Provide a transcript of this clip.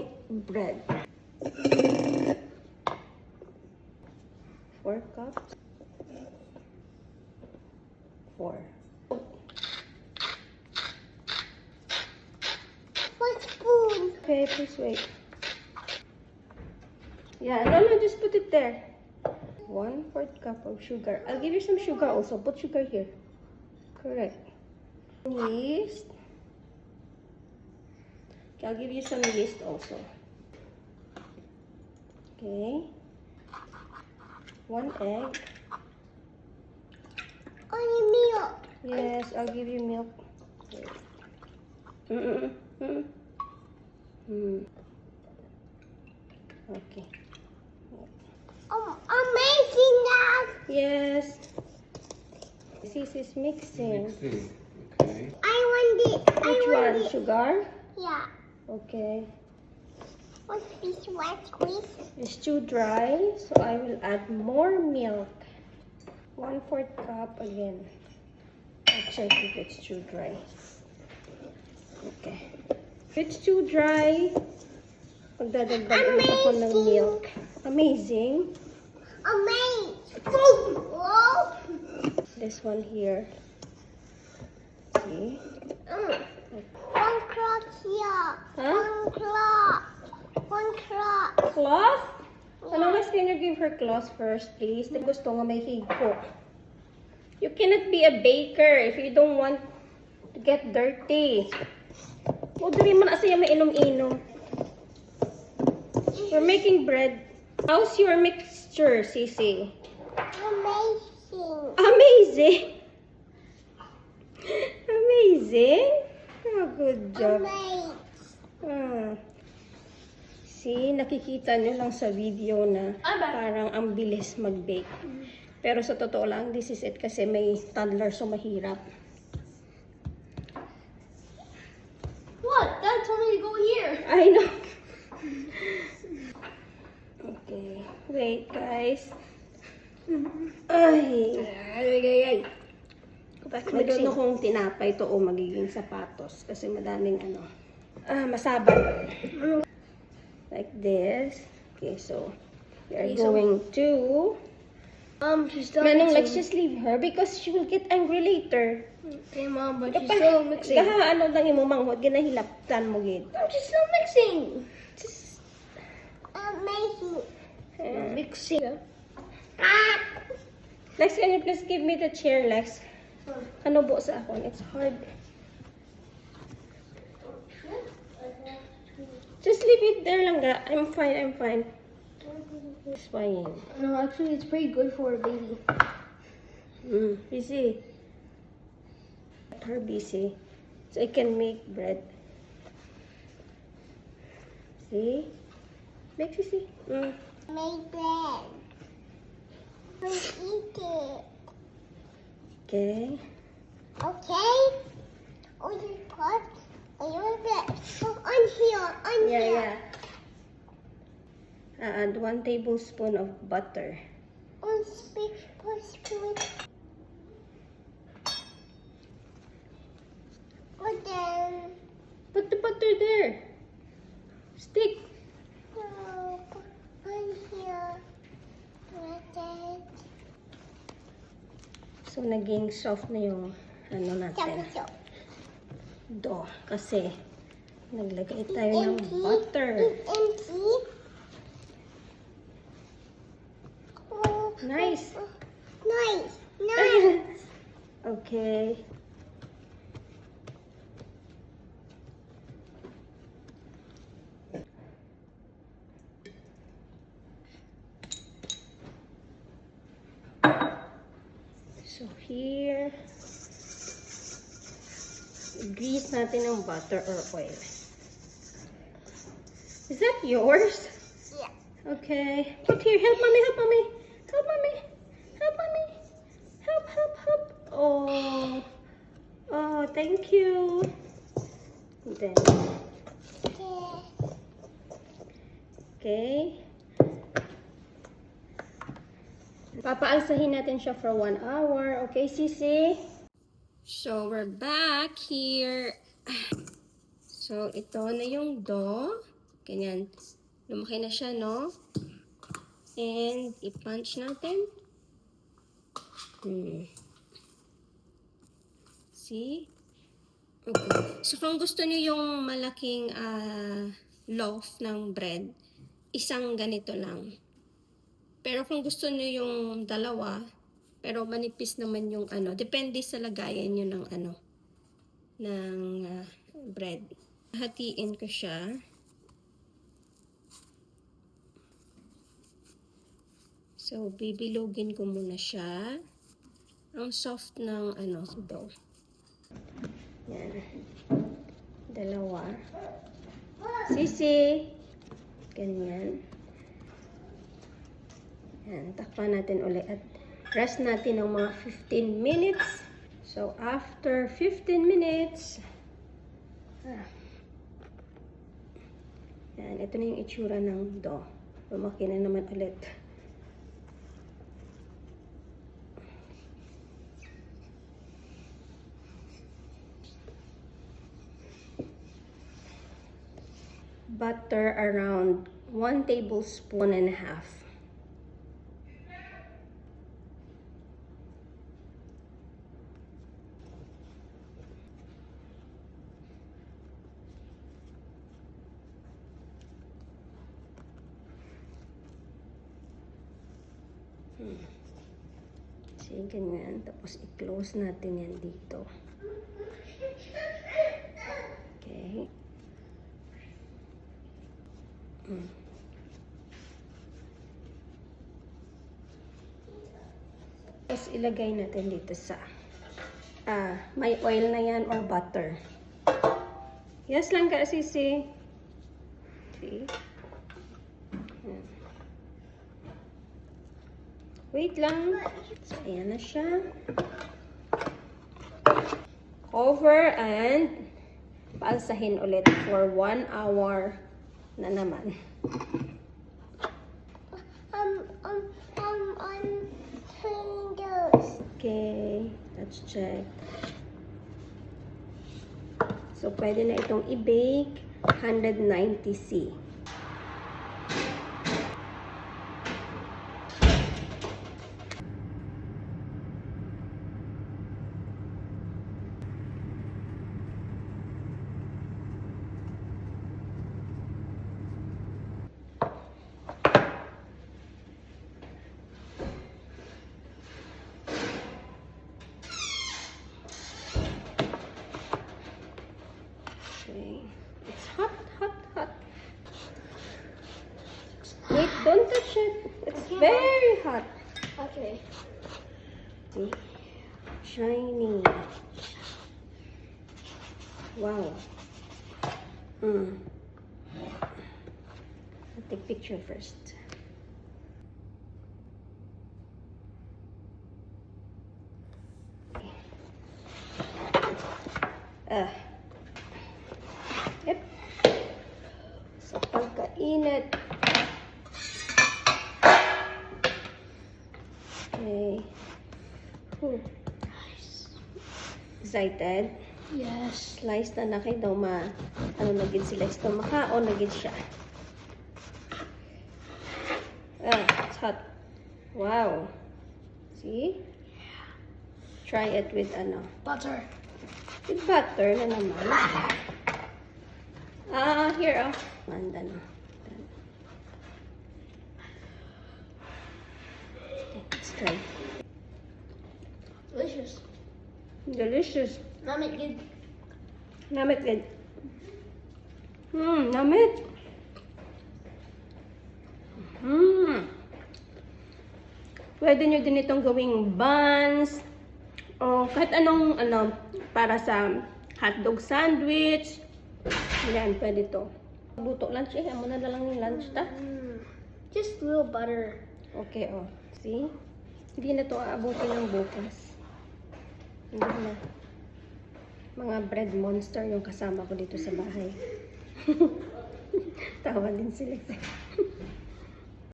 ating bread. 4 cups. 4. 1 spoon. Okay, please wait. Yeah, no, just put it there. 1/4 cup of sugar. I'll give you some sugar also. Put sugar here. Correct. Yeast. Okay, I'll give you some yeast also. Okay. 1 egg. Only milk. Yes, I'll give you milk. Okay. Amazing, Dad. Yes. This is mixing. Mixing. Okay. I want it. Which one? Sugar? Yeah. Okay. What's this wet squeeze? It's too dry, so I will add more milk. 1/4 cup again. I'll check if it's too dry. Okay. If it's too dry, magdadagdag ulit ako ng milk. Amazing. Amazing. Whoa. This one here. See? 1 clock here. Huh? 1 clock. 1 clock. Cloth? Ano, mas can you give her cloth first, please? Di gusto nga may higpo. You cannot be a baker if you don't want to get dirty. O, diri man asaya may inom-inom. We're making bread. How's your mixture, Sisi? Amazing. Amazing! Amazing? Oh, good job. Amazing. Ah. See, nakikita nyo lang sa video na parang ang bilis mag-bake. Pero sa totoo lang, this is it kasi may toddler so mahirap. What? Dad told me to go here. I know. Okay. Wait, guys. Ay. I don't know kung tinapay to o magiging sapatos kasi madaming masaban. Like this. Okay, so we are going to... She's still Manong, mixing. let's just leave her because she will get angry later. Okay, Mom, but she's still mixing. Ano lang yung manghod, ginahilaptan mo gid. She's still mixing. Just amazing. Mixing. Lex, can you please give me the chair, Lex? Ano po sa akon? It's hard. Just leave it there lang, ga. I'm fine. It's fine. No, actually, it's pretty good for a baby. Busy. Let her busy. So I can make bread. See? Make Sisi. Make bread. We eat it. Okay. Okay? Oh, you put a little bit on here, Yeah. Add 1 tablespoon of butter. On spoon. But then, Put the butter there. Stick. no, on here. Like that. So, naging soft na yung natin. So. Dough. Kasi, naglagay tayo ng butter. It's empty. Oh, Nice. nice. Okay. So here, grease natin ng butter or oil. Is that yours? Yeah. Okay. Put here. Help mommy. Help. Oh, thank you. Then, okay. Papaalsahin natin siya for 1 hour. Okay, Sisi? So, we're back here. So, ito na yung dough. Ganyan. Lumaki na siya, no? And, i-punch natin. See? Okay. So, kung gusto niyo yung malaking loaf ng bread, isang ganito lang. Pero kung gusto niyo yung dalawa, pero manipis naman yung depende sa lagayan niyo ng bread. Hatiin ko siya. So, bibilugin ko muna siya. Ang soft ng dough. Yan. Dalawa. Sisi. Ganyan. Yan. Takpan natin ulit at rest natin ng mga 15 minutes. So, after 15 minutes, yan. Ito na yung itsura ng dough. Lumaki na naman ulit. Butter around 1 tablespoon and a half. So, ganyan. Tapos, i-close natin yan dito. Okay. Tapos, ilagay natin dito sa may oil na yan or butter. Yes lang ka, Sisi. See? Wait lang. So, ayan na siya. Cover and paalsahin ulit for 1 hour na naman. I'm fingers. Okay, let's check. So, pwede na itong i-bake 190°C. Okay. It's hot, hot, hot. Wait, don't touch it. It's very hot. Okay. See? Shiny. Wow. I'll take picture first. Yep. Sa pagkainit. Okay. Excited? Yes. Slice na kay daw na gid sila ito makaon na gid siya. It's hot. Wow. See? Try it with Butter. with butter na naman. Here, And then, let's try. Delicious. Delicious. Namit good. Namit good. Namit. Pwede nyo din itong gawing buns. O kahit anong, para sa hotdog sandwich. Yan, pwede to. Luto lunch amo na lang yung lunch ta. Just a little butter. Okay, See? Hindi na to aabutin ng bukas. Hindi na. Mga bread monster yung kasama ko dito sa bahay. Tawa din sila.